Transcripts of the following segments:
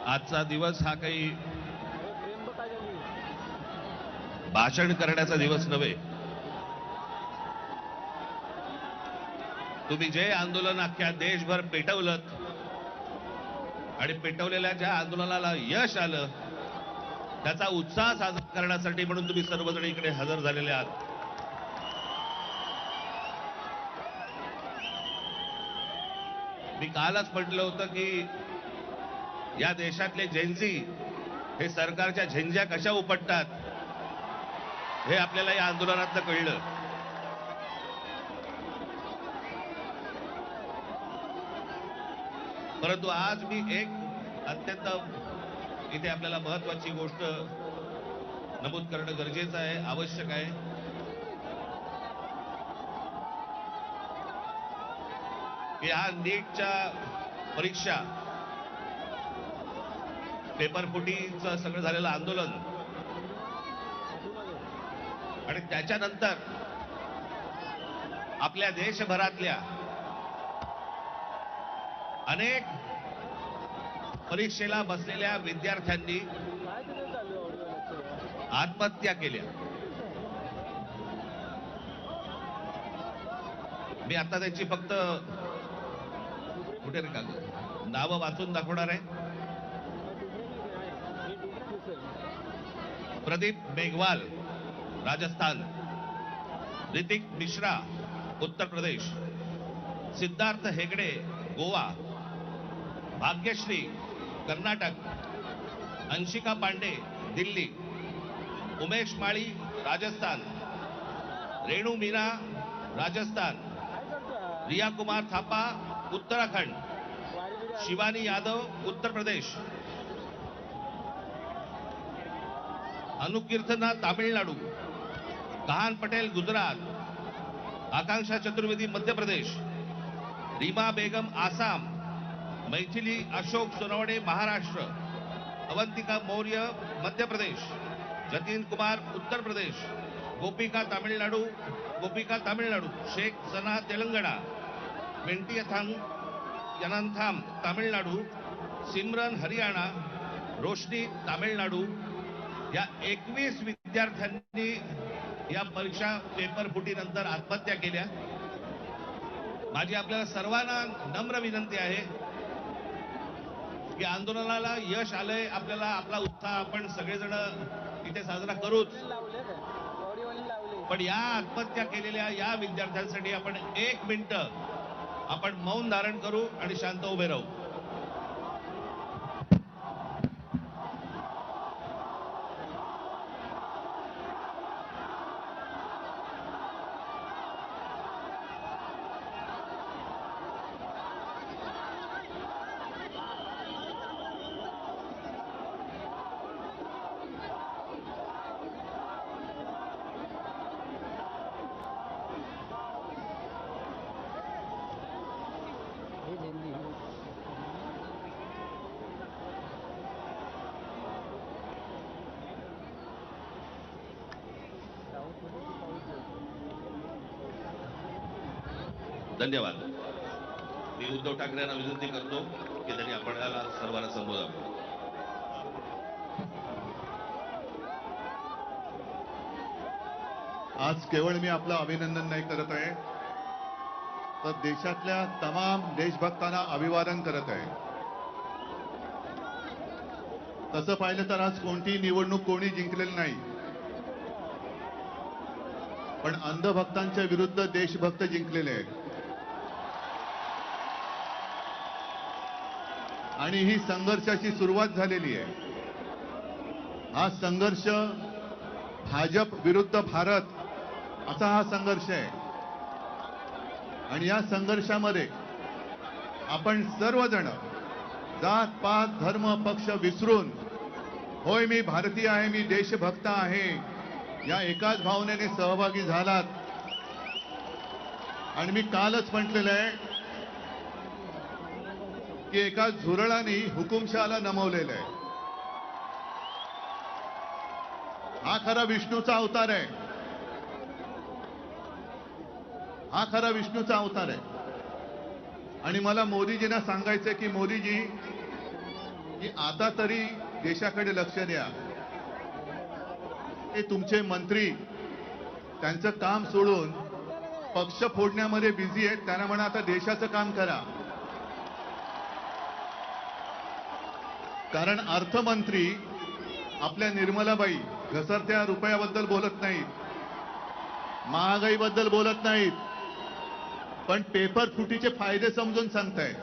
आजचा दिवस हा काही भाषण करण्याचा दिवस नव्हे. तुम्ही जे आंदोलन अख्ख्या देशभर पेटवलं आणि पेटवलेल्या ज्या आंदोलनाला यश आलं त्याचा उत्साह साजरा करण्यासाठी म्हणून तुम्ही सर्वजण इकडे हजर झालेले आहात. मी कालच म्हटलं होतं की या देशातले जेनझी हे सरकारच्या झेंझ्या कशा उपटतात हे आपल्याला या आंदोलनातनं कळलं. परंतु आज मी एक अत्यंत इथे आपल्याला महत्वाची गोष्ट नमूद करणं गरजेचं आहे, आवश्यक आहे. की हा नीटच्या परीक्षा पेपर फुटीचं सगळं झालेलं आंदोलन आणि त्याच्यानंतर आपल्या देशभरातल्या अनेक परीक्षेला बसलेल्या विद्यार्थ्यांनी आत्महत्या केल्या. मी आता त्यांची फक्त कुठे का नावं वाचून दाखवणार आहे. प्रदीप मेघवाल राजस्थान, ऋतिक मिश्रा उत्तर प्रदेश, सिद्धार्थ हेगडे गोवा, भाग्यश्री कर्नाटक, अंशिका पांडे दिल्ली, उमेश माळी राजस्थान, रेणू मीना राजस्थान, रिया कुमार थापा उत्तराखंड, शिवानी यादव उत्तर प्रदेश, अनुकीर्तना तामिळनाडू, कहान पटेल गुजरात, आकांक्षा चतुर्वेदी मध्य प्रदेश, रीमा बेगम आसाम, मैथिली अशोक सोनवणे महाराष्ट्र, अवंतिका मौर्य मध्य प्रदेश, जतीन कुमार उत्तर प्रदेश, गोपिका तामिळनाडू, शेख सना तेलंगणा, वेंटियथांग यनांथाम तामिळनाडू, सिमरन हरियाणा, रोशनी तामिळनाडू या 21 विद्यार्थ्यांनी या परीक्षा पेपर फुटीनंतर आत्महत्या केल्या. माझी आपल्याला सर्वांना नम्र विनंती आहे की आंदोलनाला यश आलंय, आपल्याला आपला उत्साह आपण सगळेजण इथे साजरा करूच, पण या आत्महत्या केलेल्या या विद्यार्थ्यांसाठी आपण 1 मिनिट आपण मौन धारण करू आणि शांत उभे राहू. धन्यवाद. मी उद्धव ठाकरे यांना विनंती करतो की त्यांनी आपल्याला सर्वांना संबोधावं. आज केवळ मी आपलं अभिनंदन नाही करत आहे, तर देशातल्या तमाम देशभक्तांना अभिवादन करत आहे. तसं पाहिलं तर आज कोणतीही निवडणूक कोणी जिंकलेली नाही, पण अंधभक्तांच्या विरुद्ध देशभक्त जिंकलेले आहेत. आणि ही संघर्षाची सुरुवात झालेली आहे. हा संघर्ष भाजप विरुद्ध भारत असा हा संघर्ष आहे. आणि या संघर्षामध्ये आपण सर्वजण जात पात धर्म पक्ष विसरून, होय मी भारतीय आहे, मी देशभक्त आहे, या एकाच भावनेने सहभागी झालात. आणि मी कालच म्हटलेलं आहे की एका झुरळाने हुकुमशहाला नमवलेलं आहे. हा खरा विष्णूचा अवतार आहे. हा खरा विष्णूचा अवतार आहे. आणि मला मोदीजींना सांगायचंय की मोदीजी, की आता तरी देशाकडे लक्ष द्या. हे तुमचे मंत्री त्यांचं काम सोडून पक्ष फोडण्यामध्ये बिझी आहेत. त्यांना म्हणा आता देशाचं काम करा. कारण अर्थमंत्री आपल्या निर्मलाबाई घसरत्या रुपयाबद्दल बोलत नाहीत, महागाईबद्दल बोलत नाहीत, पण पेपर फुटीचे फायदे समजून सांगतायत.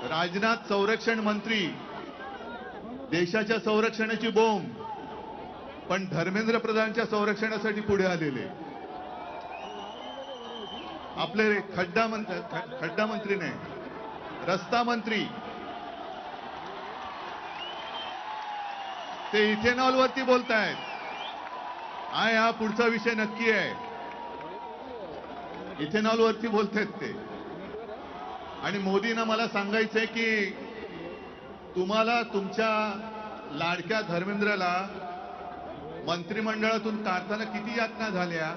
राजनाथ संरक्षण मंत्री देशाच्या संरक्षणाची बोंब, पण धर्मेंद्र प्रधानच्या संरक्षणासाठी पुढे आलेले. आपले खड्डा मंत्री नाही, रस्ता मंत्री ते इथेनॉल वरती बोलतायत. हा पुढचा विषय नक्की आहे. इथेनॉल वरती बोलतायत ते. आणि मोदींना मला सांगायचंय की तुम्हाला तुमच्या लाडक्या धर्मेंद्रला मंत्रिमंडळातून काढताना किती यातना झाल्या,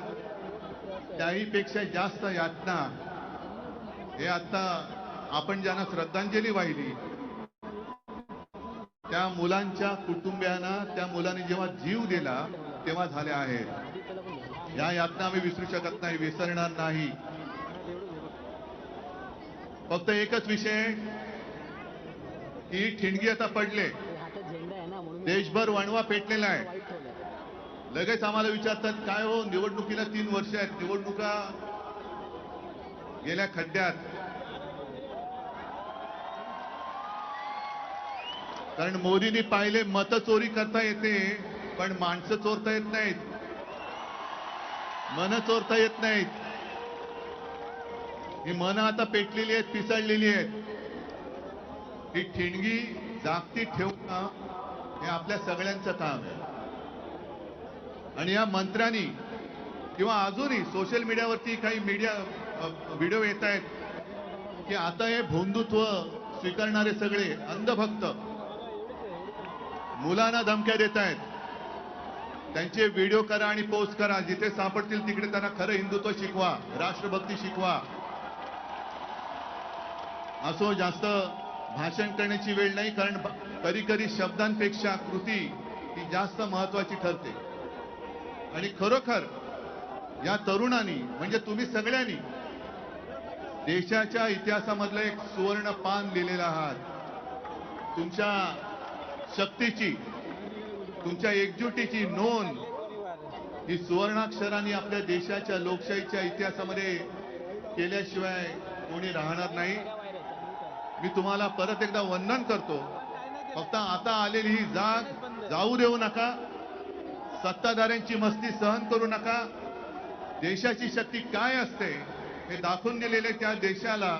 त्याहीपेक्षा जास्त यातना हे आता आपण ज्यांना श्रद्धांजली वाहिली त्या मुलांच्या कुटुंबियांना, त्या मुलांनी जेव्हा जीव दिला तेव्हा झाल्या आहेत. या यातना आम्ही विसरू शकत नाही, विसरणार नाही. फक्त एकच विषय की ठिणगी आता पडले, देशभर वणवा पेटलेला आहे. लगेच आम्हाला विचारतात काय हो निवडणुकीला 3 वर्ष आहेत, निवडणुका गेल्या खड्ड्यात. कारण मोदींनी पाहिले मत चोरी करता येते, पण माणसं चोरता येत नाहीत, मन चोरता येत नाहीत. ही मन आता पेटलेली आहेत, पिसळलेली आहेत. ही ठिणगी जागती ठेवणं हे आपल्या सगळ्यांचं काम आहे. आणि या मंत्र्यांनी किंवा अजूनही सोशल मीडियावरती काही व्हिडिओ येत आहेत की आता हे भोंदुत्व स्वीकारणारे सगळे अंधभक्त मुलांना धमक्या देत आहेत. त्यांचे व्हिडिओ करा आणि पोस्ट करा, जिथे सापडतील तिकडे त्यांना खरं हिंदुत्व शिकवा, राष्ट्रभक्ती शिकवा. असो, जास्त भाषण करण्याची वेळ नाही, कारण कधी कधी शब्दांपेक्षा कृती ही जास्त महत्वाची ठरते. आणि खरोखर या तरुणांनी म्हणजे तुम्ही सगळ्यांनी देशाच्या इतिहासामधलं एक सुवर्ण पान लिहिलेलं आहात. तुमच्या शक्तीची, तुमच्या एकजुटीची नोंद ही सुवर्णाक्षरांनी आपल्या देशाच्या लोकशाहीच्या इतिहासामध्ये केल्याशिवाय कोणी राहणार नाही. मी तुम्हाला परत एकदा वंदन करतो. फक्त आता आलेली ही जाग जाऊ देऊ नका, सत्ताधाऱ्यांची मस्ती सहन करू नका. देशाची शक्ती काय असते हे दाखवून दिलेले त्या देशाला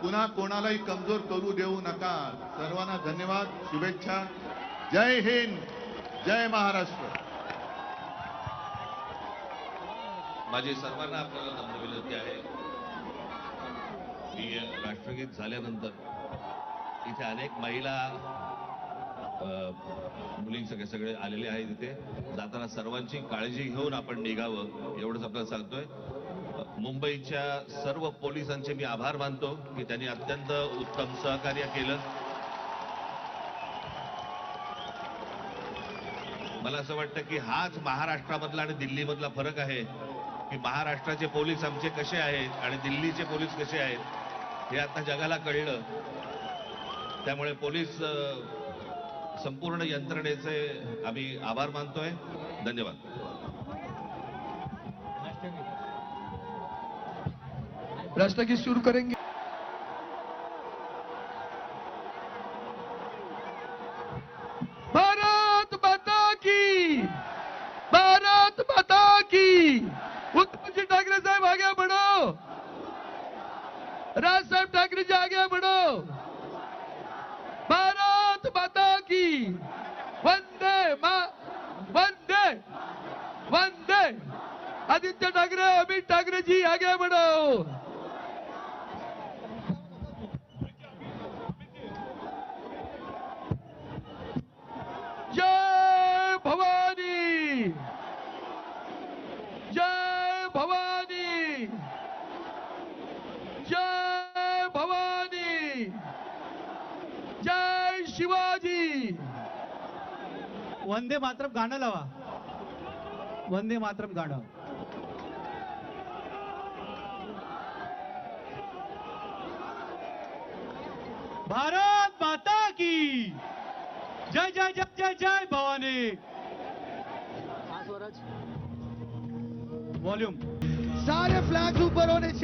पुन्हा कोणालाही कमजोर करू देऊ नका. सर्वांना धन्यवाद, शुभेच्छा. जय हिंद, जय महाराष्ट्र. माझी सर्वांना आपल्याला नम्र विनंती आहे की राष्ट्रगीत झाल्यानंतर इथे अनेक महिला मुली सगळे आलेले आहेत. इथे जाताना सर्वांची काळजी घेऊन आपण निघावं एवढंच आपल्याला सांगतोय. मुंबईच्या सर्व पोलिसांचे मी आभार मानतो की त्यांनी अत्यंत उत्तम सहकार्य केलं. मला असं वाटतं की हाच महाराष्ट्रामधला आणि दिल्लीमधला फरक आहे की महाराष्ट्राचे पोलीस आमचे कसे आहेत आणि दिल्लीचे पोलीस कसे आहेत हे आता जगाला कळलं. त्यामुळे पोलीस संपूर्ण यंत्रणेचे आम्ही आभार मानतोय. धन्यवाद. राष्ट्रगीत शुरू करेंगे. भारत माता की, भारत माता की. उद्धवजी ठाकरे साहेब आगे बढ़ो, राज साहेब ठाकरे जी आगे बढ़ो. भारत माता की. वंदे वंदे वंदे. आदित्य ठाकरे, अमित ठाकरे जी आगे बढ़ो. जय भवानी, जय भवानी, जय भवानी, शिवाजी. वंदे मातरम गाणं लावा. वंदे मातरम गाणं. भारत माता की जय जय जय जय जय भवानी. वॉल्यूम. सारे फ्लैग्स ऊपर होने चाहिए.